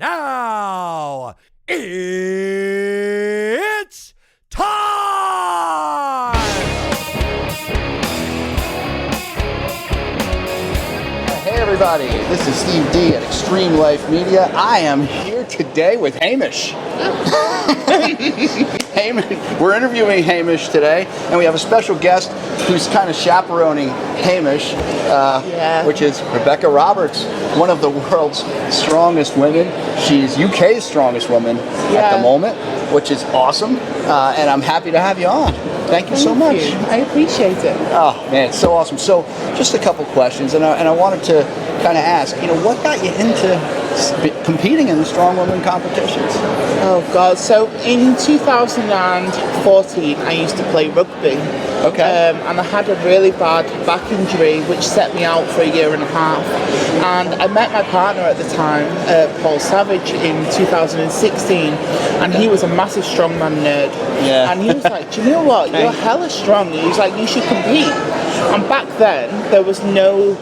Now, it's time! Hey everybody, this is Steve D at Extreme Life Media. I am here today with Hamish. We're interviewing Hamish today, and we have a special guest who's kind of chaperoning Hamish, which is Rebecca Robberts, one of the world's strongest women. She's UK's strongest woman at the moment, which is awesome, and I'm happy to have you on. Thank you so much. I appreciate it. Oh man, it's so awesome. So, just a couple questions, and I wanted to kind of ask, what got you into competing in the strong women competitions? Oh God! So in 2014, I used to play rugby. Okay. And I had a really bad back injury, which set me out for a year and a half. And I met my partner at the time, Paul Savage, in 2016, and he was a massive strongman nerd. Yeah. And he was like, "Do you know what? You're hella strong." He was like, "You should compete." And back then, there was no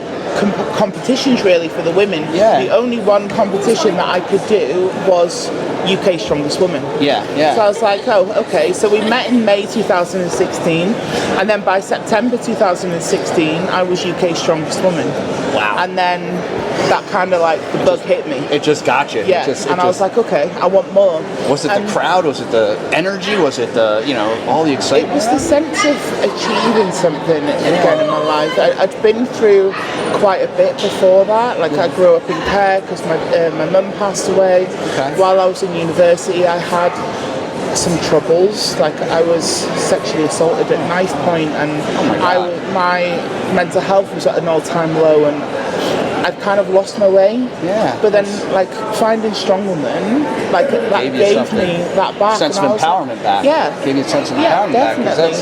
competitions really for the women. Yeah. The only one competition that I could do was UK Strongest Woman. Yeah. So I was like, oh, okay. So we met in May 2016, and then by September 2016, I was UK Strongest Woman. Wow. And then that kind of like the bug hit me. It just got you. Yeah. I was like, okay, I want more. Was it the crowd? Was it the energy? Was it the, all the excitement? It was the sense of achieving something again in my life. I'd been through quite a bit before that. Like I grew up in care because my mum passed away. Okay. While I was in university, I had some troubles. Like I was sexually assaulted at knife point, and my mental health was at an all-time low, and I'd kind of lost my way. Yeah. But then, like, finding Strong Woman, like, that gave me that back. Sense of empowerment back. Yeah. Gave you a sense of empowerment back. Because that's,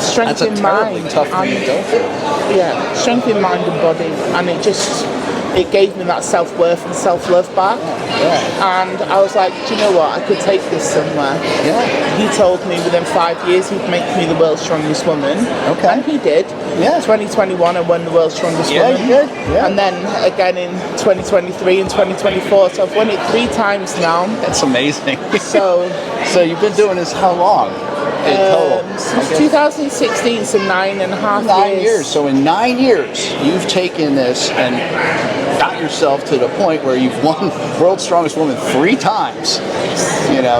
strength that's a in terribly mind. tough thing to go through. Yeah, strength in mind and body. And it gave me that self-worth and self-love back. Yeah. And I was like, do you know what? I could take this somewhere. Yeah. He told me within 5 years he'd make me the world's strongest woman. Okay. And he did. Yeah. 2021 I won the world's strongest woman. Yeah, you did. Yeah. And then again in 2023 and 2024. So I've won it 3 times now. That's amazing. So you've been doing this how long? In total? Since 2016, so 9.5 years. 9 years. So in 9 years, you've taken this and got yourself to the point where you've won World's Strongest Woman 3 times.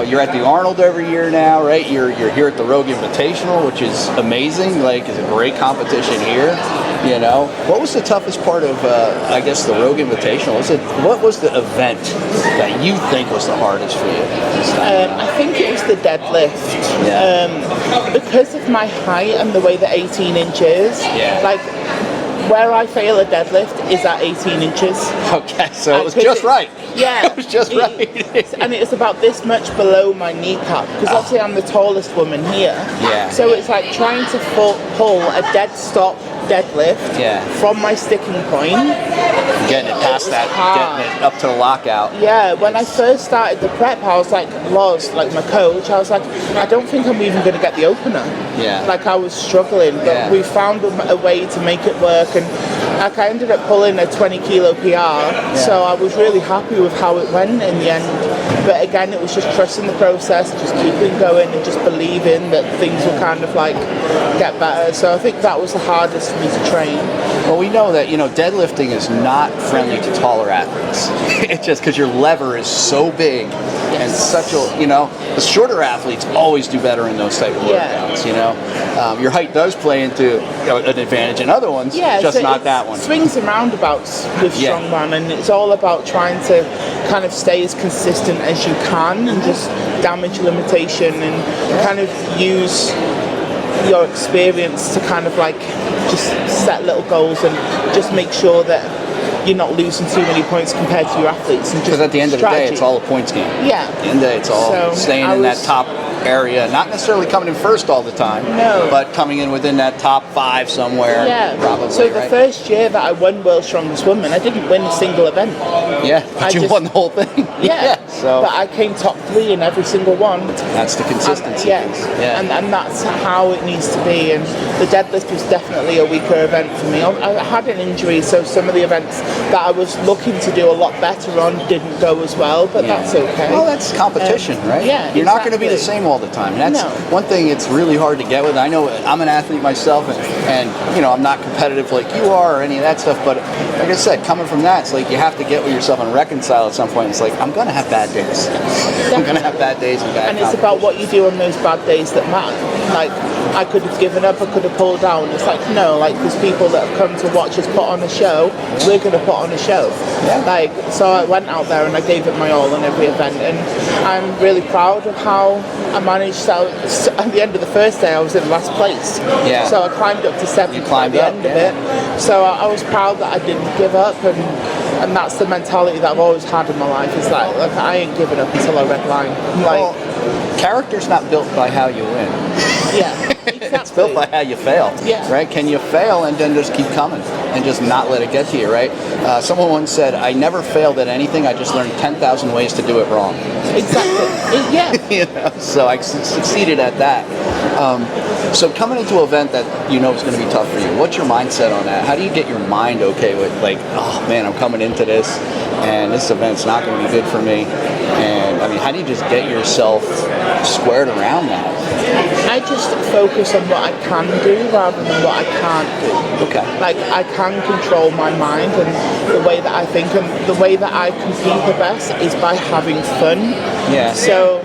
You're at the Arnold every year now, right? You're here at the Rogue Invitational, which is amazing. Like, it's a great competition here. What was the toughest part of, the Rogue Invitational? What was the event that you think was the hardest for you this time? I think it was the deadlift. Yeah. Because of my height and the way that 18 inches, like, where I fail a deadlift is at 18 inches. Okay, so it was just right. Yeah. It was just right. And it's about this much below my kneecap, because obviously I'm the tallest woman here. Yeah. So it's like trying to pull a dead stop deadlift from my sticking point. Getting it past that, getting it up to the lockout. Yeah, when I first started the prep, I was like, Loz, like my coach, I was like, I don't think I'm even going to get the opener. Yeah. Like I was struggling, but we found a way to make it work, and like I ended up pulling a 20 kilo PR, so I was really happy with how it went in the end. But again, it was just trusting the process, just keeping going and just believing that things will kind of like get better. So I think that was the hardest for me to train. Well, we know that, deadlifting is not friendly to taller athletes. It's just because your lever is so big and such a, the shorter athletes always do better in those type of workouts, Your height does play into an advantage in other ones, just so not that one. Swings and roundabouts with strongman, and it's all about trying to kind of stay as consistent as you can and just damage limitation and kind of use your experience to kind of like just set little goals and just make sure that you're not losing too many points compared to your athletes. And just because at the end of the day, it's all a points game. Yeah. At the end of the day, it's all staying in that top area, not necessarily coming in first all the time, No. but coming in within that top 5 somewhere. Yeah. Probably. So the right? first year that I won World's Strongest Woman, I didn't win a single event. Yeah, but you won the whole thing. Yeah. So But I came top 3 in every single one. that's the consistency. Yeah. And that's how it needs to be. And the deadlift was definitely a weaker event for me. I had an injury, so some of the events that I was looking to do a lot better on didn't go as well, but that's okay. Well, that's competition, right? Yeah, You're not going to be the exactly. same all the time. And that's No. one thing it's really hard to get with. I know I'm an athlete myself, and you know, I'm not competitive like you are or any of that stuff, but like I said, coming from that, it's like you have to get with yourself and reconcile at some point. It's like, I'm going to have bad days. I'm going to have bad days and bad And it's about what you do on those bad days that matter. Like, I could have given up, I could have pulled down. It's like, no, like, there's people that have come to watch us put on a show, we're going to put on a show. Yeah. Like, so I went out there and I gave it my all in every event, and I'm really proud of how I managed. So at the end of the first day, I was in last place. Yeah. So I climbed up to 7th You climbed at the up, end of it. So I was proud that I didn't give up, and that's the mentality that I've always had in my life. Is like I ain't giving up until I red line. Like, Well, character's not built by how you win. yeah, exactly. It's built by how you fail. Yeah. Right? Can you fail and then just keep coming and just not let it get to you, right? Someone once said, I never failed at anything, I just learned 10,000 ways to do it wrong. Exactly. Yeah. You know, so I succeeded at that. So coming into an event that you know is going to be tough for you, what's your mindset on that? How do you get your mind okay with, like, oh man, I'm coming into this and this event's not going to be good for me? And I mean, how do you just get yourself squared around that? I just focus on what I can do rather than what I can't do. Okay. Like, I can control my mind and the way that I think, and the way that I compete the best is by having fun. Yeah. So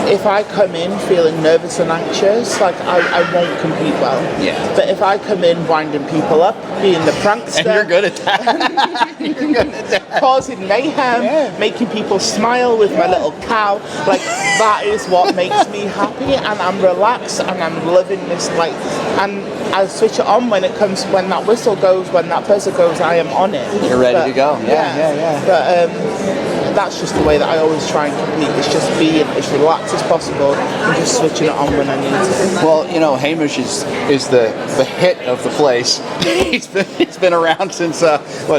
if I come in feeling nervous and anxious, like, I won't compete well. Yeah. But if I come in winding people up, being the prankster, And you're good at that. You're good at that. causing mayhem, making people smile with my little cow, like, that is what makes me happy, and I'm relaxed and I'm living this, like, and I switch it on when that whistle goes, when that buzzer goes, I am on it. You're ready to go. Yeah. But that's just the way that I always try and compete. It's just being as relaxed as possible and just switching it on when I need to. Well, you know, Hamish is the hit of the place. He's been around since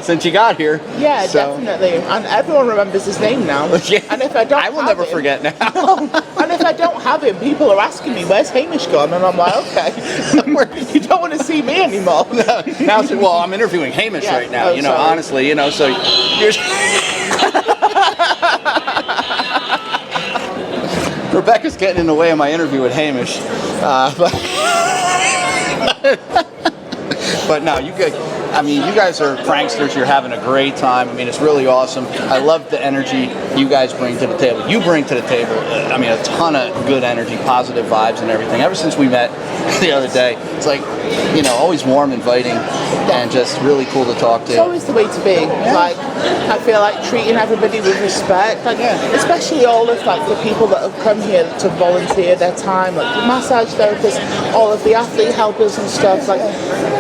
since you got here. Yeah, So- definitely. And everyone remembers his name now. Yeah. And if I don't, I will have never him- forget now. And if I don't have him, people are asking me, "Where's Hamish gone?" And I'm like, "Okay, you don't want to see me anymore." Now, well, I'm interviewing Hamish Yeah. right now. Oh, you know, sorry. honestly, you know, so you're. Rebecca's getting in the way of my interview with Hamish, but no, you guys. I mean, you guys are pranksters. You're having a great time. I mean, it's really awesome. I love the energy you guys bring to the table. You bring to the table, I mean, a ton of good energy, positive vibes and everything. Ever since we met the other day, it's like, you know, always warm, inviting, and just really cool to talk to. It's always the way to be. Like, I feel like treating everybody with respect. Like, especially all of like the people that have come here to volunteer their time, like the massage therapists, all of the athlete helpers and stuff. Like,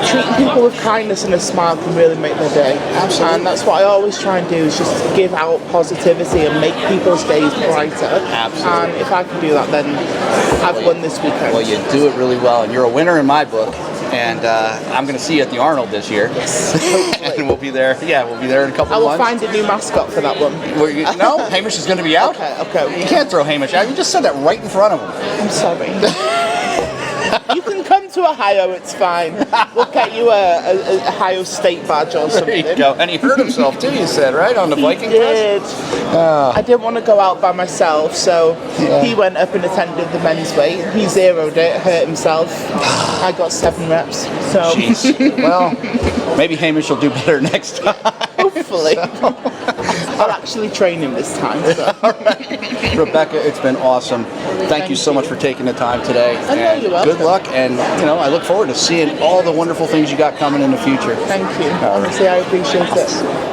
treating people with kindness and a smile can really make their day. Absolutely. And that's what I always try and do, is just give out positivity and make people's days brighter. Absolutely. And if I can do that, then I've won this weekend. Well, you do it really well, and you're a winner in my book. And I'm going to see you at the Arnold this year. Yes. And we'll be there. Yeah, we'll be there in a couple I of will months. find a new mascot for that one. No, Hamish is going to be out. Okay. You can't throw Hamish out. You just said that right in front of him. I'm sorry. You can come to Ohio, it's fine. We'll get you a Ohio State badge or something. There you go. And he hurt himself too, you said, right? On the Viking He press? did. I didn't want to go out by myself, so he went up and attended the men's weight. He zeroed it, hurt himself. I got 7 reps. So Jeez. Well, maybe Hamish will do better next time. hopefully. I'll actually train him this time. So. All right. Rebecca, it's been awesome. Thank you so much for taking the time today. I know, you're welcome. Good luck, and you know, I look forward to seeing all the wonderful things you got coming in the future. Thank you. Honestly, I appreciate it.